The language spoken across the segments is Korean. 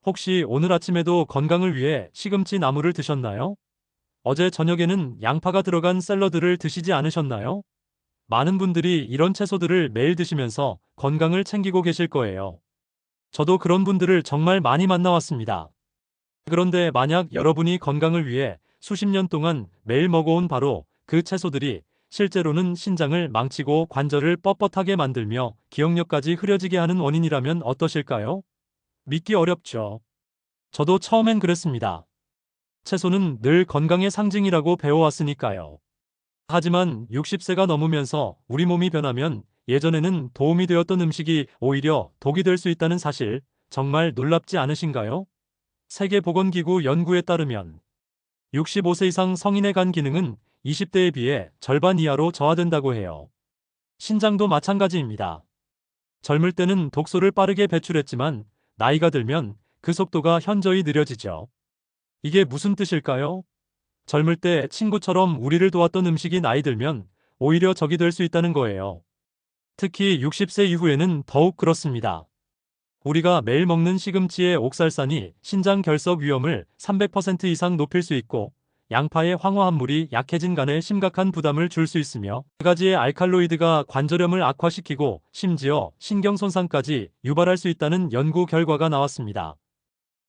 혹시 오늘 아침에도 건강을 위해 시금치 나물을 드셨나요? 어제 저녁에는 양파가 들어간 샐러드를 드시지 않으셨나요? 많은 분들이 이런 채소들을 매일 드시면서 건강을 챙기고 계실 거예요. 저도 그런 분들을 정말 많이 만나왔습니다. 그런데 만약 여러분이 건강을 위해 수십 년 동안 매일 먹어온 바로 그 채소들이 실제로는 신장을 망치고 관절을 뻣뻣하게 만들며 기억력까지 흐려지게 하는 원인이라면 어떠실까요? 믿기 어렵죠. 저도 처음엔 그랬습니다. 채소는 늘 건강의 상징이라고 배워왔으니까요. 하지만 60세가 넘으면서 우리 몸이 변하면 예전에는 도움이 되었던 음식이 오히려 독이 될 수 있다는 사실, 정말 놀랍지 않으신가요? 세계보건기구 연구에 따르면 65세 이상 성인의 간 기능은 20대에 비해 절반 이하로 저하된다고 해요. 신장도 마찬가지입니다. 젊을 때는 독소를 빠르게 배출했지만 나이가 들면 그 속도가 현저히 느려지죠. 이게 무슨 뜻일까요? 젊을 때 친구처럼 우리를 도왔던 음식이 나이 들면 오히려 적이 될 수 있다는 거예요. 특히 60세 이후에는 더욱 그렇습니다. 우리가 매일 먹는 시금치의 옥살산이 신장 결석 위험을 300% 이상 높일 수 있고, 양파의 황화합물이 약해진 간에 심각한 부담을 줄 수 있으며, 두 가지의 알칼로이드가 관절염을 악화시키고 심지어 신경 손상까지 유발할 수 있다는 연구 결과가 나왔습니다.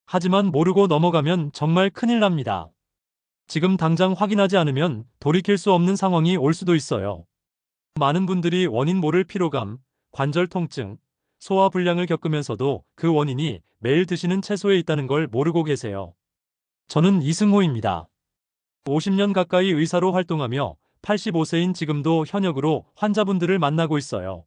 하지만 모르고 넘어가면 정말 큰일 납니다. 지금 당장 확인하지 않으면 돌이킬 수 없는 상황이 올 수도 있어요. 많은 분들이 원인 모를 피로감, 관절 통증, 소화불량을 겪으면서도 그 원인이 매일 드시는 채소에 있다는 걸 모르고 계세요. 저는 이승호입니다. 50년 가까이 의사로 활동하며 85세인 지금도 현역으로 환자분들을 만나고 있어요.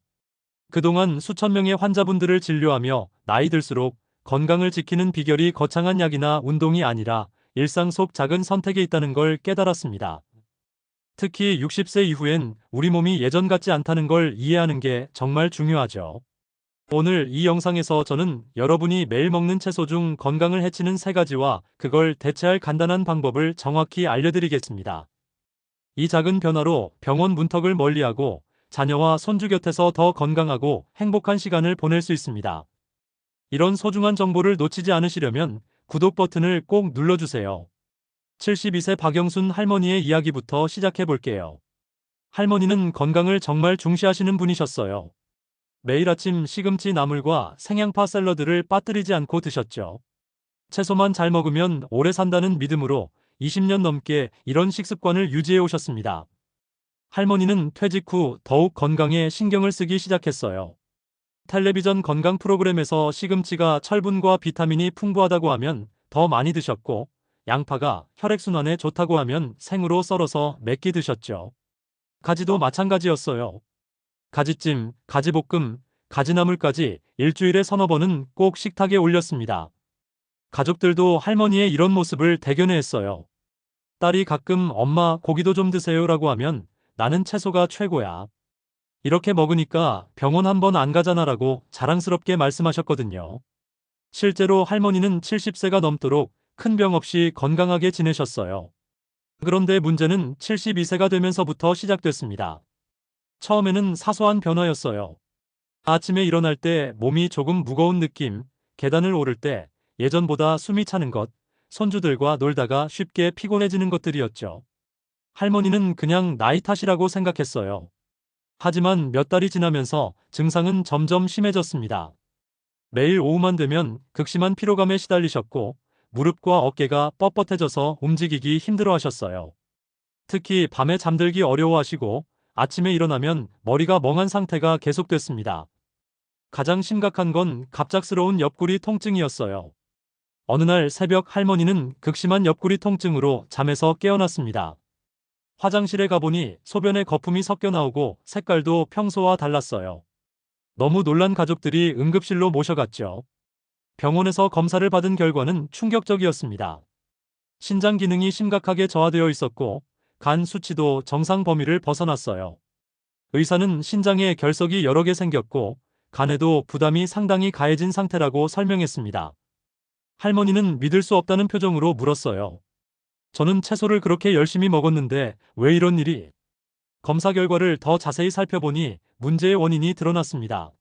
그동안 수천 명의 환자분들을 진료하며 나이 들수록 건강을 지키는 비결이 거창한 약이나 운동이 아니라 일상 속 작은 선택에 있다는 걸 깨달았습니다. 특히 60세 이후엔 우리 몸이 예전 같지 않다는 걸 이해하는 게 정말 중요하죠. 오늘 이 영상에서 저는 여러분이 매일 먹는 채소 중 건강을 해치는 3가지와 그걸 대체할 간단한 방법을 정확히 알려드리겠습니다. 이 작은 변화로 병원 문턱을 멀리하고 자녀와 손주 곁에서 더 건강하고 행복한 시간을 보낼 수 있습니다. 이런 소중한 정보를 놓치지 않으시려면 구독 버튼을 꼭 눌러주세요. 72세 박영순 할머니의 이야기부터 시작해 볼게요. 할머니는 건강을 정말 중시하시는 분이셨어요. 매일 아침 시금치 나물과 생양파 샐러드를 빠뜨리지 않고 드셨죠. 채소만 잘 먹으면 오래 산다는 믿음으로 20년 넘게 이런 식습관을 유지해 오셨습니다. 할머니는 퇴직 후 더욱 건강에 신경을 쓰기 시작했어요. 텔레비전 건강 프로그램에서 시금치가 철분과 비타민이 풍부하다고 하면 더 많이 드셨고, 양파가 혈액순환에 좋다고 하면 생으로 썰어서 몇 끼 드셨죠. 가지도 마찬가지였어요. 가지찜, 가지볶음, 가지나물까지 일주일에 서너 번은 꼭 식탁에 올렸습니다. 가족들도 할머니의 이런 모습을 대견해했어요. 딸이 가끔 엄마 고기도 좀 드세요라고 하면 나는 채소가 최고야. 이렇게 먹으니까 병원 한 번 안 가잖아라고 자랑스럽게 말씀하셨거든요. 실제로 할머니는 70세가 넘도록 큰 병 없이 건강하게 지내셨어요. 그런데 문제는 72세가 되면서부터 시작됐습니다. 처음에는 사소한 변화였어요. 아침에 일어날 때 몸이 조금 무거운 느낌, 계단을 오를 때 예전보다 숨이 차는 것, 손주들과 놀다가 쉽게 피곤해지는 것들이었죠. 할머니는 그냥 나이 탓이라고 생각했어요. 하지만 몇 달이 지나면서 증상은 점점 심해졌습니다. 매일 오후만 되면 극심한 피로감에 시달리셨고, 무릎과 어깨가 뻣뻣해져서 움직이기 힘들어 하셨어요. 특히 밤에 잠들기 어려워하시고, 아침에 일어나면 머리가 멍한 상태가 계속됐습니다. 가장 심각한 건 갑작스러운 옆구리 통증이었어요. 어느 날 새벽 할머니는 극심한 옆구리 통증으로 잠에서 깨어났습니다. 화장실에 가보니 소변에 거품이 섞여 나오고 색깔도 평소와 달랐어요. 너무 놀란 가족들이 응급실로 모셔갔죠. 병원에서 검사를 받은 결과는 충격적이었습니다. 신장 기능이 심각하게 저하되어 있었고, 간 수치도 정상 범위를 벗어났어요. 의사는 신장에 결석이 여러 개 생겼고, 간에도 부담이 상당히 가해진 상태라고 설명했습니다. 할머니는 믿을 수 없다는 표정으로 물었어요. 저는 채소를 그렇게 열심히 먹었는데 왜 이런 일이? 검사 결과를 더 자세히 살펴보니 문제의 원인이 드러났습니다.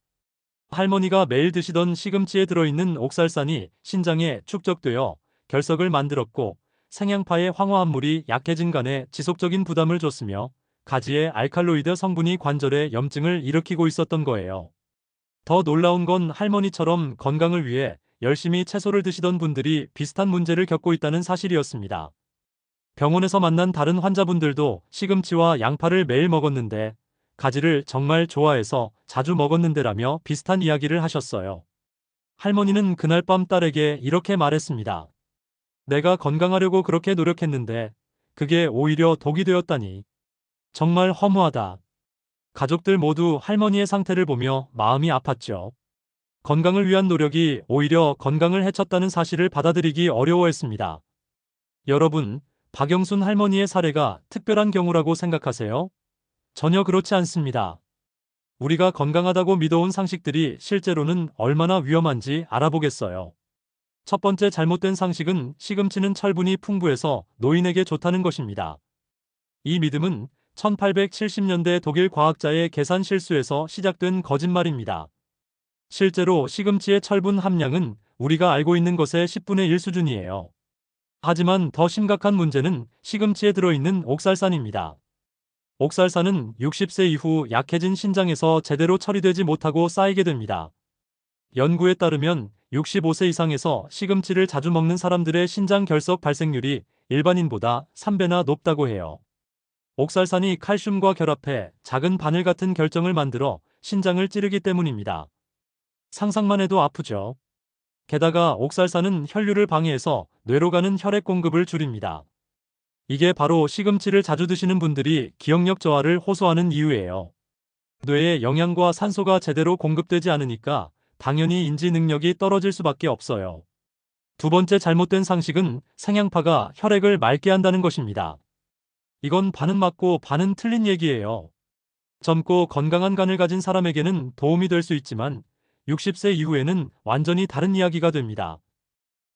할머니가 매일 드시던 시금치에 들어있는 옥살산이 신장에 축적되어 결석을 만들었고 생양파의 황화합물이 약해진 간에 지속적인 부담을 줬으며 가지의 알칼로이드 성분이 관절에 염증을 일으키고 있었던 거예요. 더 놀라운 건 할머니처럼 건강을 위해 열심히 채소를 드시던 분들이 비슷한 문제를 겪고 있다는 사실이었습니다. 병원에서 만난 다른 환자분들도 시금치와 양파를 매일 먹었는데 가지를 정말 좋아해서 자주 먹었는데라며 비슷한 이야기를 하셨어요. 할머니는 그날 밤 딸에게 이렇게 말했습니다. 내가 건강하려고 그렇게 노력했는데 그게 오히려 독이 되었다니. 정말 허무하다. 가족들 모두 할머니의 상태를 보며 마음이 아팠죠. 건강을 위한 노력이 오히려 건강을 해쳤다는 사실을 받아들이기 어려워했습니다. 여러분, 박영순 할머니의 사례가 특별한 경우라고 생각하세요? 전혀 그렇지 않습니다. 우리가 건강하다고 믿어온 상식들이 실제로는 얼마나 위험한지 알아보겠어요. 첫 번째 잘못된 상식은 시금치는 철분이 풍부해서 노인에게 좋다는 것입니다. 이 믿음은 1870년대 독일 과학자의 계산 실수에서 시작된 거짓말입니다. 실제로 시금치의 철분 함량은 우리가 알고 있는 것의 10분의 1 수준이에요. 하지만 더 심각한 문제는 시금치에 들어있는 옥살산입니다. 옥살산은 60세 이후 약해진 신장에서 제대로 처리되지 못하고 쌓이게 됩니다. 연구에 따르면 65세 이상에서 시금치를 자주 먹는 사람들의 신장 결석 발생률이 일반인보다 3배나 높다고 해요. 옥살산이 칼슘과 결합해 작은 바늘 같은 결정을 만들어 신장을 찌르기 때문입니다. 상상만 해도 아프죠. 게다가 옥살산은 혈류를 방해해서 뇌로 가는 혈액 공급을 줄입니다. 이게 바로 시금치를 자주 드시는 분들이 기억력 저하를 호소하는 이유예요. 뇌에 영양과 산소가 제대로 공급되지 않으니까 당연히 인지 능력이 떨어질 수밖에 없어요. 두 번째 잘못된 상식은 생양파가 혈액을 맑게 한다는 것입니다. 이건 반은 맞고 반은 틀린 얘기예요. 젊고 건강한 간을 가진 사람에게는 도움이 될 수 있지만 60세 이후에는 완전히 다른 이야기가 됩니다.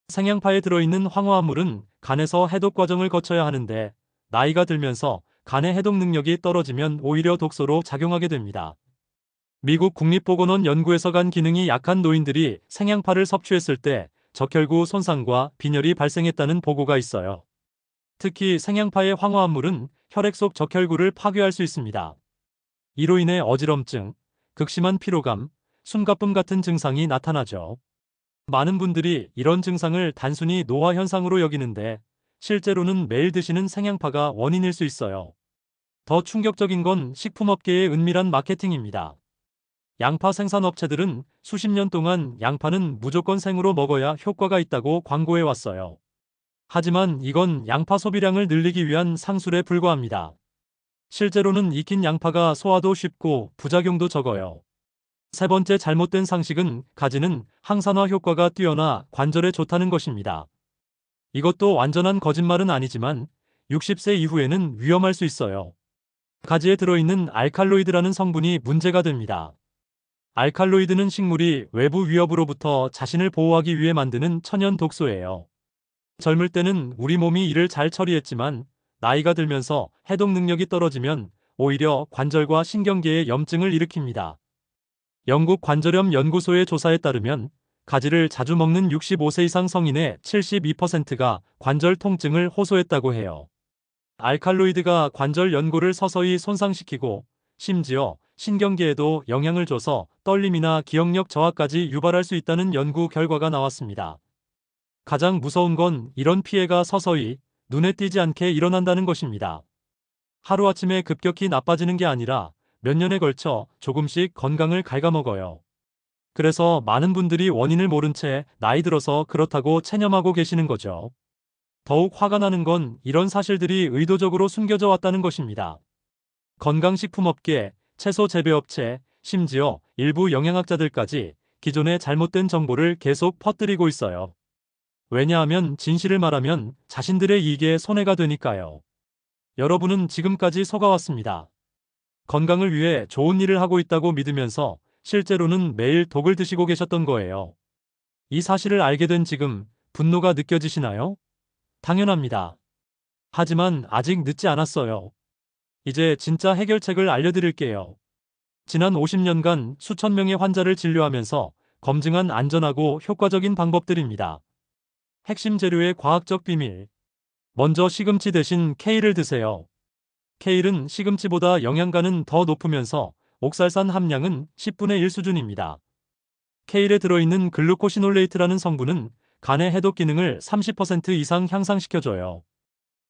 생양파에 들어있는 황화합물은 간에서 해독 과정을 거쳐야 하는데 나이가 들면서 간의 해독 능력이 떨어지면 오히려 독소로 작용하게 됩니다. 미국 국립보건원 연구에서 간 기능이 약한 노인들이 생양파를 섭취했을 때 적혈구 손상과 빈혈이 발생했다는 보고가 있어요. 특히 생양파의 황화합물은 혈액 속 적혈구를 파괴할 수 있습니다. 이로 인해 어지럼증, 극심한 피로감, 숨가쁨 같은 증상이 나타나죠. 많은 분들이 이런 증상을 단순히 노화 현상으로 여기는데 실제로는 매일 드시는 생양파가 원인일 수 있어요. 더 충격적인 건 식품업계의 은밀한 마케팅입니다. 양파 생산업체들은 수십 년 동안 양파는 무조건 생으로 먹어야 효과가 있다고 광고해 왔어요. 하지만 이건 양파 소비량을 늘리기 위한 상술에 불과합니다. 실제로는 익힌 양파가 소화도 쉽고 부작용도 적어요. 세 번째 잘못된 상식은 가지는 항산화 효과가 뛰어나 관절에 좋다는 것입니다. 이것도 완전한 거짓말은 아니지만 60세 이후에는 위험할 수 있어요. 가지에 들어있는 알칼로이드라는 성분이 문제가 됩니다. 알칼로이드는 식물이 외부 위협으로부터 자신을 보호하기 위해 만드는 천연 독소예요. 젊을 때는 우리 몸이 이를 잘 처리했지만 나이가 들면서 해독 능력이 떨어지면 오히려 관절과 신경계에 염증을 일으킵니다. 영국 관절염 연구소의 조사에 따르면 가지를 자주 먹는 65세 이상 성인의 72%가 관절 통증을 호소했다고 해요. 알칼로이드가 관절 연골을 서서히 손상시키고 심지어 신경계에도 영향을 줘서 떨림이나 기억력 저하까지 유발할 수 있다는 연구 결과가 나왔습니다. 가장 무서운 건 이런 피해가 서서히 눈에 띄지 않게 일어난다는 것입니다. 하루아침에 급격히 나빠지는 게 아니라 몇 년에 걸쳐 조금씩 건강을 갉아먹어요. 그래서 많은 분들이 원인을 모른 채 나이 들어서 그렇다고 체념하고 계시는 거죠. 더욱 화가 나는 건 이런 사실들이 의도적으로 숨겨져 왔다는 것입니다. 건강식품업계, 채소 재배업체, 심지어 일부 영양학자들까지 기존의 잘못된 정보를 계속 퍼뜨리고 있어요. 왜냐하면 진실을 말하면 자신들의 이익에 손해가 되니까요. 여러분은 지금까지 속아왔습니다. 건강을 위해 좋은 일을 하고 있다고 믿으면서 실제로는 매일 독을 드시고 계셨던 거예요. 이 사실을 알게 된 지금 분노가 느껴지시나요? 당연합니다. 하지만 아직 늦지 않았어요. 이제 진짜 해결책을 알려드릴게요. 지난 50년간 수천 명의 환자를 진료하면서 검증한 안전하고 효과적인 방법들입니다. 핵심 재료의 과학적 비밀. 먼저 시금치 대신 케일을 드세요. 케일은 시금치보다 영양가는 더 높으면서 옥살산 함량은 10분의 1 수준입니다. 케일에 들어있는 글루코시놀레이트라는 성분은 간의 해독 기능을 30% 이상 향상시켜줘요.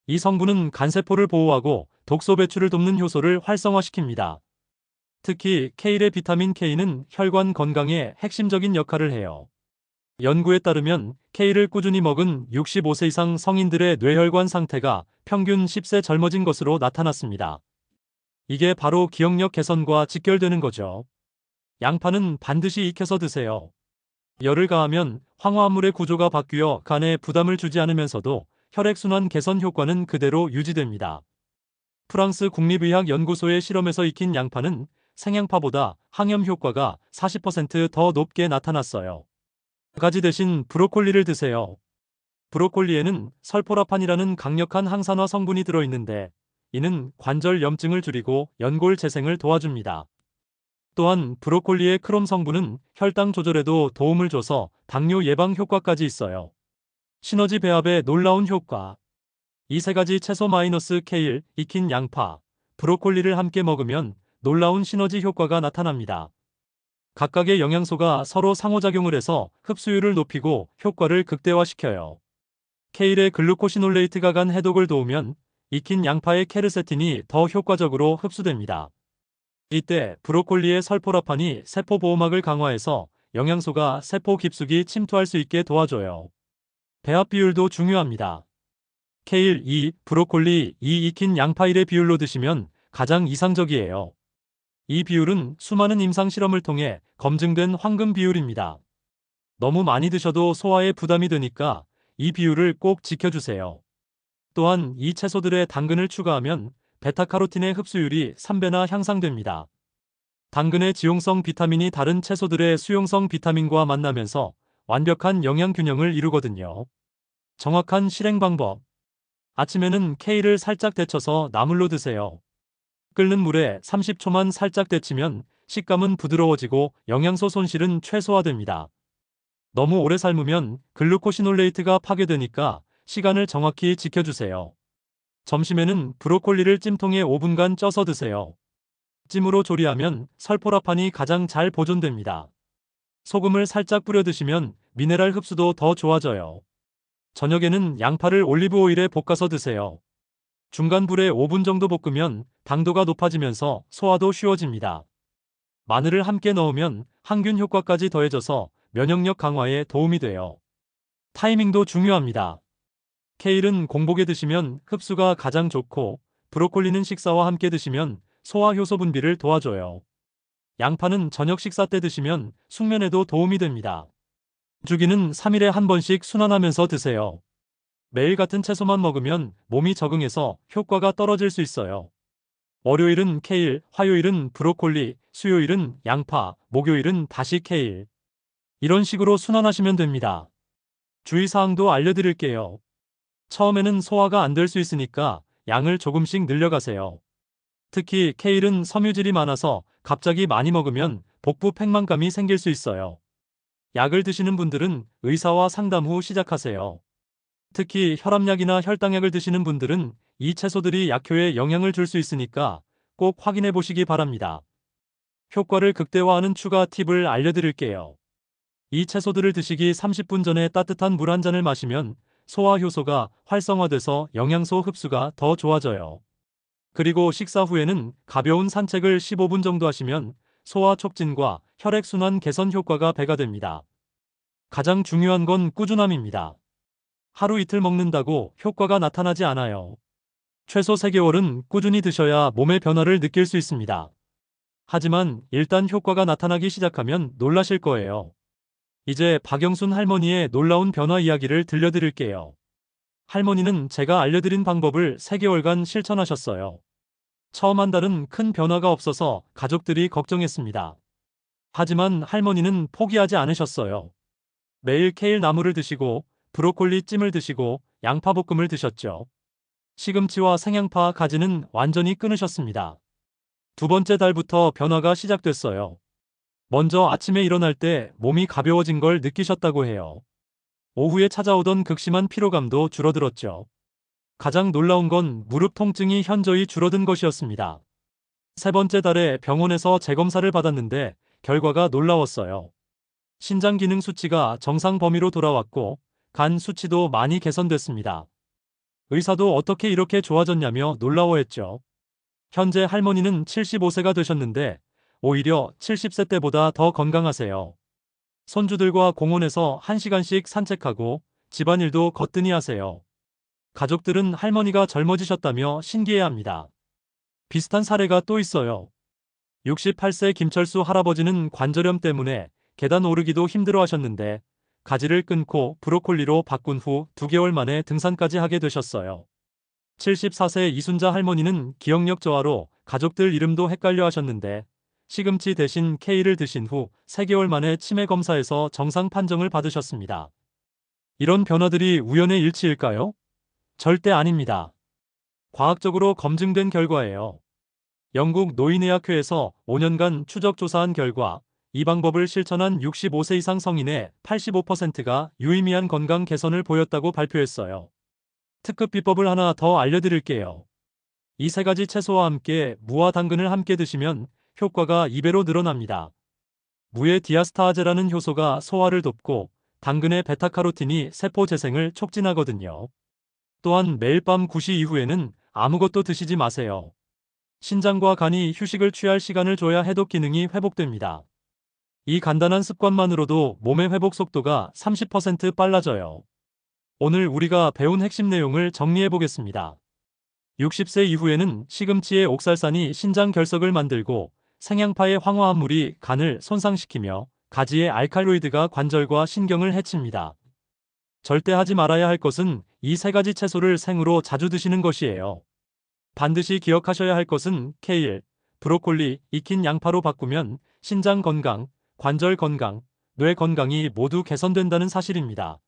이 성분은 간세포를 보호하고 독소 배출을 돕는 효소를 활성화시킵니다. 특히 케일의 비타민 K는 혈관 건강에 핵심적인 역할을 해요. 연구에 따르면 케일을 꾸준히 먹은 65세 이상 성인들의 뇌혈관 상태가 평균 10세 젊어진 것으로 나타났습니다. 이게 바로 기억력 개선과 직결되는 거죠. 양파는 반드시 익혀서 드세요. 열을 가하면 황화합물의 구조가 바뀌어 간에 부담을 주지 않으면서도 혈액순환 개선 효과는 그대로 유지됩니다. 프랑스 국립의학연구소의 실험에서 익힌 양파는 생양파보다 항염 효과가 40% 더 높게 나타났어요. 가지 대신 브로콜리를 드세요. 브로콜리에는 설포라판이라는 강력한 항산화 성분이 들어있는데 이는 관절 염증을 줄이고 연골 재생을 도와줍니다. 또한 브로콜리의 크롬 성분은 혈당 조절에도 도움을 줘서 당뇨 예방 효과까지 있어요. 시너지 배합의 놀라운 효과. 이 세 가지 채소 마이너스 케일, 익힌 양파, 브로콜리를 함께 먹으면 놀라운 시너지 효과가 나타납니다. 각각의 영양소가 서로 상호작용을 해서 흡수율을 높이고 효과를 극대화시켜요. 케일의 글루코시놀레이트가 간 해독을 도우면 익힌 양파의 케르세틴이 더 효과적으로 흡수됩니다. 이때 브로콜리의 설포라판이 세포 보호막을 강화해서 영양소가 세포 깊숙이 침투할 수 있게 도와줘요. 배합 비율도 중요합니다. 케일 2, 브로콜리 2 익힌 양파 1의 비율로 드시면 가장 이상적이에요. 이 비율은 수많은 임상 실험을 통해 검증된 황금 비율입니다. 너무 많이 드셔도 소화에 부담이 되니까 이 비율을 꼭 지켜주세요. 또한 이 채소들의 당근을 추가하면 베타카로틴의 흡수율이 3배나 향상됩니다. 당근의 지용성 비타민이 다른 채소들의 수용성 비타민과 만나면서 완벽한 영양 균형을 이루거든요. 정확한 실행 방법. 아침에는 케일을 살짝 데쳐서 나물로 드세요. 끓는 물에 30초만 살짝 데치면 식감은 부드러워지고 영양소 손실은 최소화됩니다. 너무 오래 삶으면 글루코시놀레이트가 파괴되니까 시간을 정확히 지켜주세요. 점심에는 브로콜리를 찜통에 5분간 쪄서 드세요. 찜으로 조리하면 설포라판이 가장 잘 보존됩니다. 소금을 살짝 뿌려 드시면 미네랄 흡수도 더 좋아져요. 저녁에는 양파를 올리브 오일에 볶아서 드세요. 중간 불에 5분 정도 볶으면 당도가 높아지면서 소화도 쉬워집니다. 마늘을 함께 넣으면 항균 효과까지 더해져서 면역력 강화에 도움이 돼요. 타이밍도 중요합니다. 케일은 공복에 드시면 흡수가 가장 좋고 브로콜리는 식사와 함께 드시면 소화 효소 분비를 도와줘요. 양파는 저녁 식사 때 드시면 숙면에도 도움이 됩니다. 주기는 3일에 한 번씩 순환하면서 드세요. 매일 같은 채소만 먹으면 몸이 적응해서 효과가 떨어질 수 있어요. 월요일은 케일, 화요일은 브로콜리, 수요일은 양파, 목요일은 다시 케일. 이런 식으로 순환하시면 됩니다. 주의사항도 알려드릴게요. 처음에는 소화가 안 될 수 있으니까 양을 조금씩 늘려가세요. 특히 케일은 섬유질이 많아서 갑자기 많이 먹으면 복부 팽만감이 생길 수 있어요. 약을 드시는 분들은 의사와 상담 후 시작하세요. 특히 혈압약이나 혈당약을 드시는 분들은 이 채소들이 약효에 영향을 줄 수 있으니까 꼭 확인해 보시기 바랍니다. 효과를 극대화하는 추가 팁을 알려드릴게요. 이 채소들을 드시기 30분 전에 따뜻한 물 한 잔을 마시면 소화 효소가 활성화돼서 영양소 흡수가 더 좋아져요. 그리고 식사 후에는 가벼운 산책을 15분 정도 하시면 소화 촉진과 혈액순환 개선 효과가 배가 됩니다. 가장 중요한 건 꾸준함입니다. 하루 이틀 먹는다고 효과가 나타나지 않아요. 최소 3개월은 꾸준히 드셔야 몸의 변화를 느낄 수 있습니다. 하지만 일단 효과가 나타나기 시작하면 놀라실 거예요. 이제 박영순 할머니의 놀라운 변화 이야기를 들려드릴게요. 할머니는 제가 알려드린 방법을 3개월간 실천하셨어요. 처음 한 달은 큰 변화가 없어서 가족들이 걱정했습니다. 하지만 할머니는 포기하지 않으셨어요. 매일 케일 나물을 드시고 브로콜리 찜을 드시고 양파 볶음을 드셨죠. 시금치와 생양파 가지는 완전히 끊으셨습니다. 두 번째 달부터 변화가 시작됐어요. 먼저 아침에 일어날 때 몸이 가벼워진 걸 느끼셨다고 해요. 오후에 찾아오던 극심한 피로감도 줄어들었죠. 가장 놀라운 건 무릎 통증이 현저히 줄어든 것이었습니다. 세 번째 달에 병원에서 재검사를 받았는데 결과가 놀라웠어요. 신장 기능 수치가 정상 범위로 돌아왔고 간 수치도 많이 개선됐습니다. 의사도 어떻게 이렇게 좋아졌냐며 놀라워했죠. 현재 할머니는 75세가 되셨는데 오히려 70세 때보다 더 건강하세요. 손주들과 공원에서 1시간씩 산책하고 집안일도 거뜬히 하세요. 가족들은 할머니가 젊어지셨다며 신기해합니다. 비슷한 사례가 또 있어요. 68세 김철수 할아버지는 관절염 때문에 계단 오르기도 힘들어 하셨는데 가지를 끊고 브로콜리로 바꾼 후 2개월 만에 등산까지 하게 되셨어요. 74세 이순자 할머니는 기억력 저하로 가족들 이름도 헷갈려 하셨는데 시금치 대신 K를 드신 후 3개월 만에 치매 검사에서 정상 판정을 받으셨습니다. 이런 변화들이 우연의 일치일까요? 절대 아닙니다. 과학적으로 검증된 결과예요. 영국 노인의학회에서 5년간 추적 조사한 결과 이 방법을 실천한 65세 이상 성인의 85%가 유의미한 건강 개선을 보였다고 발표했어요. 특급 비법을 하나 더 알려드릴게요. 이 세 가지 채소와 함께 무와 당근을 함께 드시면 효과가 2배로 늘어납니다. 무의 디아스타아제라는 효소가 소화를 돕고 당근의 베타카로틴이 세포 재생을 촉진하거든요. 또한 매일 밤 9시 이후에는 아무것도 드시지 마세요. 신장과 간이 휴식을 취할 시간을 줘야 해독 기능이 회복됩니다. 이 간단한 습관만으로도 몸의 회복 속도가 30% 빨라져요. 오늘 우리가 배운 핵심 내용을 정리해 보겠습니다. 60세 이후에는 시금치의 옥살산이 신장 결석을 만들고 생양파의 황화합물이 간을 손상시키며 가지의 알칼로이드가 관절과 신경을 해칩니다. 절대 하지 말아야 할 것은 이 세 가지 채소를 생으로 자주 드시는 것이에요. 반드시 기억하셔야 할 것은 케일, 브로콜리, 익힌 양파로 바꾸면 신장 건강, 관절 건강, 뇌 건강이 모두 개선된다는 사실입니다.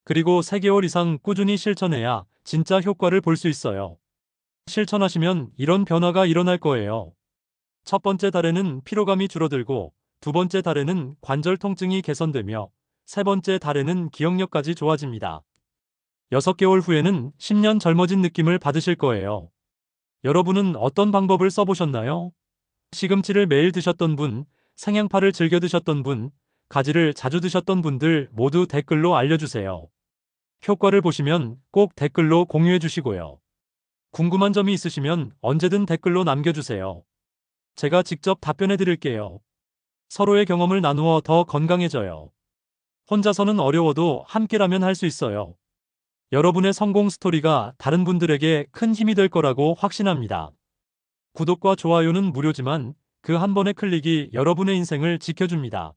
그리고 3개월 이상 꾸준히 실천해야 진짜 효과를 볼 수 있어요. 실천하시면 이런 변화가 일어날 거예요. 첫 번째 달에는 피로감이 줄어들고 두 번째 달에는 관절 통증이 개선되며 세 번째 달에는 기억력까지 좋아집니다. 6개월 후에는 10년 젊어진 느낌을 받으실 거예요. 여러분은 어떤 방법을 써보셨나요? 시금치를 매일 드셨던 분, 생양파를 즐겨 드셨던 분, 가지를 자주 드셨던 분들 모두 댓글로 알려주세요. 효과를 보시면 꼭 댓글로 공유해 주시고요. 궁금한 점이 있으시면 언제든 댓글로 남겨주세요. 제가 직접 답변해 드릴게요. 서로의 경험을 나누어 더 건강해져요. 혼자서는 어려워도 함께라면 할 수 있어요. 여러분의 성공 스토리가 다른 분들에게 큰 힘이 될 거라고 확신합니다. 구독과 좋아요는 무료지만 그 한 번의 클릭이 여러분의 인생을 지켜줍니다.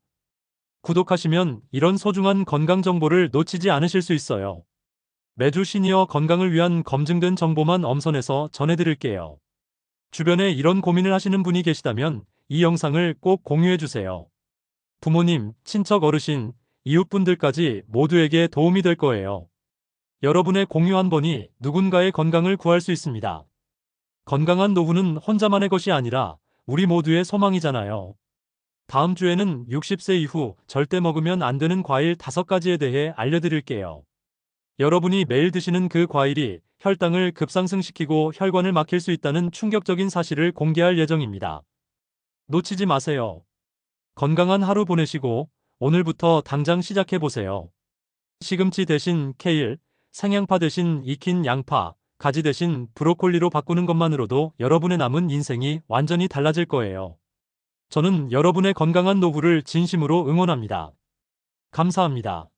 구독하시면 이런 소중한 건강 정보를 놓치지 않으실 수 있어요. 매주 시니어 건강을 위한 검증된 정보만 엄선해서 전해드릴게요. 주변에 이런 고민을 하시는 분이 계시다면 이 영상을 꼭 공유해주세요. 부모님, 친척 어르신, 이웃분들까지 모두에게 도움이 될 거예요. 여러분의 공유 한 번이 누군가의 건강을 구할 수 있습니다. 건강한 노후는 혼자만의 것이 아니라 우리 모두의 소망이잖아요. 다음 주에는 60세 이후 절대 먹으면 안 되는 과일 5가지에 대해 알려드릴게요. 여러분이 매일 드시는 그 과일이 혈당을 급상승시키고 혈관을 막힐 수 있다는 충격적인 사실을 공개할 예정입니다. 놓치지 마세요. 건강한 하루 보내시고 오늘부터 당장 시작해보세요. 시금치 대신 케일, 생양파 대신 익힌 양파, 가지 대신 브로콜리로 바꾸는 것만으로도 여러분의 남은 인생이 완전히 달라질 거예요. 저는 여러분의 건강한 노후를 진심으로 응원합니다. 감사합니다.